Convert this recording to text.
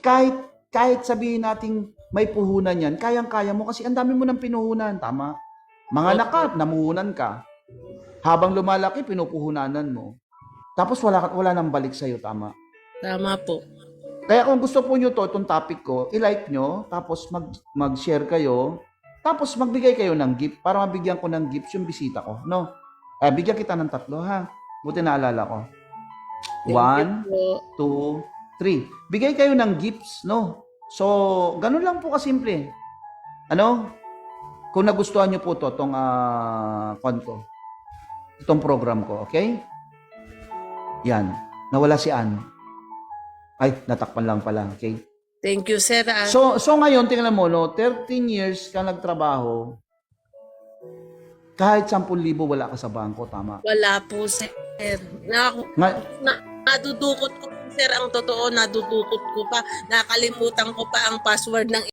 kahit sabihin nating may puhunan yan, kayang-kaya mo kasi ang dami mo ng pinuhunan, tama? Mga nakat, namuhunan ka. Habang lumalaki, pinupuhunanan mo. Tapos wala nang balik sa'yo, tama? Tama po. Kaya kung gusto po nyo itong topic ko, i-like nyo, tapos mag-share kayo, tapos magbigay kayo ng gift para mabigyan ko ng gift yung bisita ko, no? Bigyan kita ng 3, ha? Buti naalala ko. Thank 1, you 2, po. 3. Bigay kayo ng gifts, no? So, ganun lang po kasimple. Ano? Kung nagustuhan nyo po itong itong program ko, okay? Yan. Nawala si Ann. Ay, natakpan lang pala, okay? Thank you, sir. So ngayon, tingnan mo, no, 13 years ka nagtrabaho, kahit 10,000 wala ka sa bangko, tama? Wala po, sir. Nadudukot ko, sir, ang totoo, nadudukot ko pa. Nakalimutan ko pa ang password ng